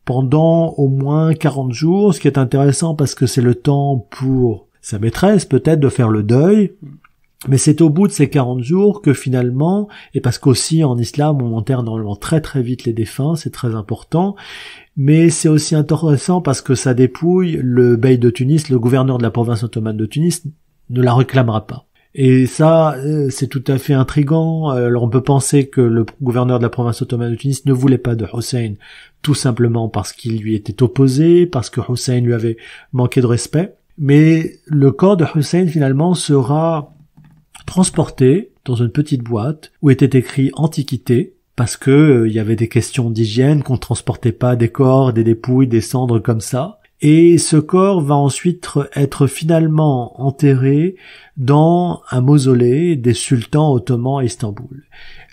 pendant au moins 40 jours, ce qui est intéressant parce que c'est le temps pour sa maîtresse peut-être de faire le deuil Mais c'est au bout de ces 40 jours que finalement, et parce qu'aussi en islam on enterre normalement très très vite les défunts, c'est très important, mais c'est aussi intéressant parce que ça dépouille le bey de Tunis, le gouverneur de la province ottomane de Tunis, ne la réclamera pas. Et ça, c'est tout à fait intriguant. Alors on peut penser que le gouverneur de la province ottomane de Tunis ne voulait pas de Hussein, tout simplement parce qu'il lui était opposé, parce que Hussein lui avait manqué de respect. Mais le corps de Hussein finalement sera transporté dans une petite boîte où était écrit Antiquité, parce que il y avait des questions d'hygiène, qu'on ne transportait pas des corps, des dépouilles, des cendres comme ça. Et ce corps va ensuite être finalement enterré dans un mausolée des sultans ottomans à Istanbul.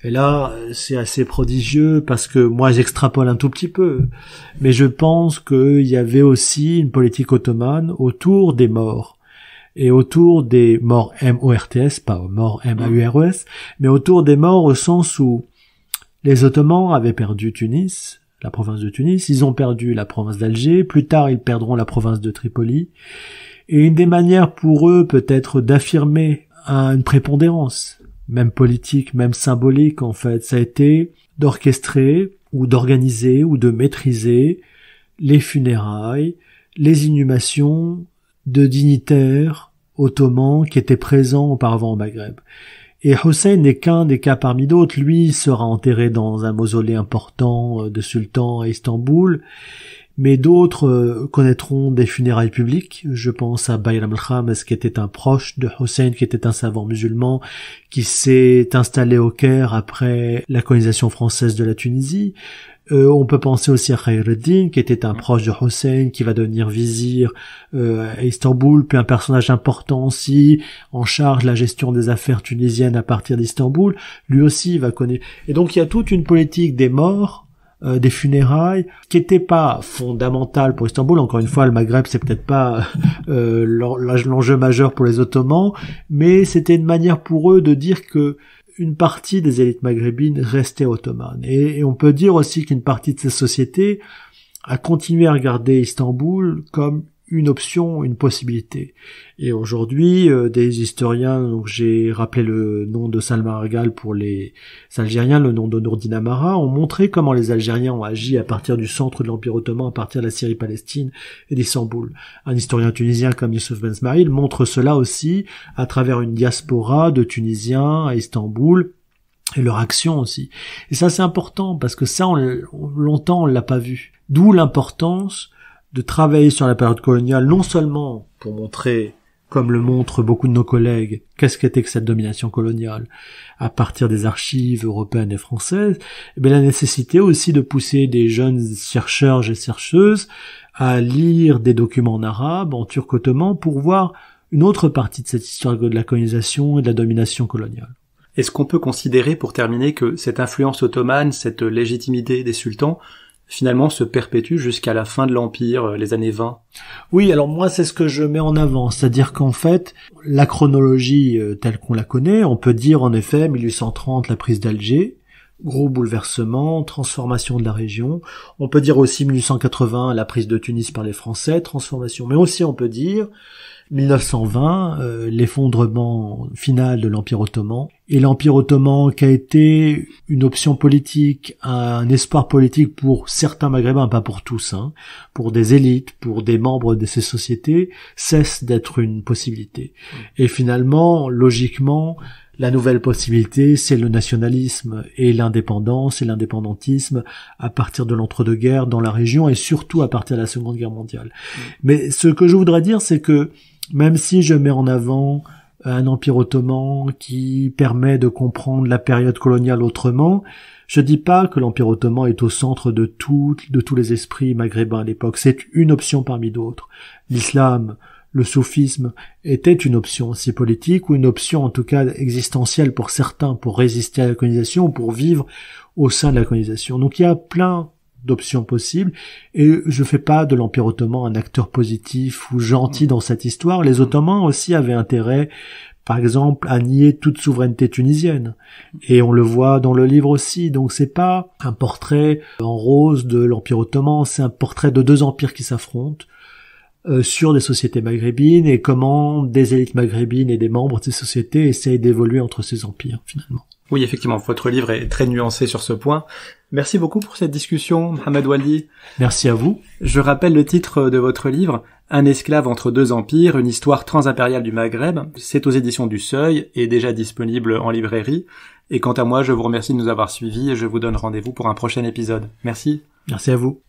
Et là, c'est assez prodigieux parce que moi j'extrapole un tout petit peu, mais je pense qu'il y avait aussi une politique ottomane autour des morts. Et autour des morts M-O-R-T-S, pas morts M-A-U-R-E-S, mais autour des morts au sens où les Ottomans avaient perdu Tunis, la province de Tunis, ils ont perdu la province d'Alger, plus tard ils perdront la province de Tripoli, et une des manières pour eux peut-être d'affirmer une prépondérance, même politique, même symbolique en fait, ça a été d'orchestrer ou d'organiser ou de maîtriser les funérailles, les inhumations de dignitaires ottomans qui étaient présents auparavant au Maghreb. Et Hussein n'est qu'un des cas parmi d'autres. Lui sera enterré dans un mausolée important de sultan à Istanbul, mais d'autres connaîtront des funérailles publiques. Je pense à Bayram al-Khames, qui était un proche de Hussein, qui était un savant musulman, qui s'est installé au Caire après la colonisation française de la Tunisie. On peut penser aussi à Khayreddin, qui était un proche de Hussein, qui va devenir vizir à Istanbul, puis un personnage important aussi, en charge de la gestion des affaires tunisiennes à partir d'Istanbul. Lui aussi va connaître. Et donc il y a toute une politique des morts, des funérailles, qui n'était pas fondamentale pour Istanbul. Encore une fois, le Maghreb, c'est peut-être pas l'enjeu majeur pour les Ottomans, mais c'était une manière pour eux de dire que une partie des élites maghrébines restait ottomane. Et on peut dire aussi qu'une partie de ces sociétés a continué à regarder Istanbul comme une option, une possibilité. Et aujourd'hui, des historiens, donc j'ai rappelé le nom de Salman Argal pour les Algériens, le nom de Nourdin Amara, ont montré comment les Algériens ont agi à partir du centre de l'Empire ottoman, à partir de la Syrie-Palestine et d'Istanbul. Un historien tunisien comme Youssouf Ben Smaïl montre cela aussi à travers une diaspora de Tunisiens à Istanbul, et leur action aussi. Et ça c'est important parce que ça, longtemps on l'a pas vu. D'où l'importance de travailler sur la période coloniale, non seulement pour montrer, comme le montrent beaucoup de nos collègues, qu'est-ce qu'était que cette domination coloniale à partir des archives européennes et françaises, mais la nécessité aussi de pousser des jeunes chercheurs et chercheuses à lire des documents en arabe, en turc ottoman, pour voir une autre partie de cette histoire de la colonisation et de la domination coloniale. Est-ce qu'on peut considérer, pour terminer, que cette influence ottomane, cette légitimité des sultans, finalement se perpétue jusqu'à la fin de l'Empire, les années 20. Oui, alors moi c'est ce que je mets en avant, c'est-à-dire qu'en fait, la chronologie telle qu'on la connaît, on peut dire en effet 1830 la prise d'Alger, gros bouleversement, transformation de la région, on peut dire aussi 1880 la prise de Tunis par les Français, transformation, mais aussi on peut dire 1920, l'effondrement final de l'Empire ottoman, et l'Empire ottoman qui a été une option politique, un espoir politique pour certains maghrébins, pas pour tous, pour des élites, pour des membres de ces sociétés, cesse d'être une possibilité. Et finalement, logiquement, la nouvelle possibilité, c'est le nationalisme et l'indépendance et l'indépendantisme à partir de l'entre-deux-guerres dans la région et surtout à partir de la Seconde Guerre mondiale. Mais ce que je voudrais dire, c'est que même si je mets en avant un empire ottoman qui permet de comprendre la période coloniale autrement, je dis pas que l'empire ottoman est au centre de tous les esprits maghrébins à l'époque. C'est une option parmi d'autres. L'islam, le soufisme était une option aussi politique ou une option en tout cas existentielle pour certains pour résister à la colonisation ou pour vivre au sein de la colonisation. Donc il y a plein d'options possibles et je fais pas de l'Empire ottoman un acteur positif ou gentil dans cette histoire. Les Ottomans aussi avaient intérêt, par exemple, à nier toute souveraineté tunisienne et on le voit dans le livre aussi. Donc c'est pas un portrait en rose de l'Empire ottoman, c'est un portrait de deux empires qui s'affrontent. sur des sociétés maghrébines et comment des élites maghrébines et des membres de ces sociétés essayent d'évoluer entre ces empires, finalement. Oui, effectivement, votre livre est très nuancé sur ce point. Merci beaucoup pour cette discussion, Mohamed Wali. Merci à vous. Je rappelle le titre de votre livre, Un esclave entre deux empires, une histoire transimpériale du Maghreb. C'est aux éditions du Seuil et déjà disponible en librairie. Et quant à moi, je vous remercie de nous avoir suivis et je vous donne rendez-vous pour un prochain épisode. Merci. Merci à vous.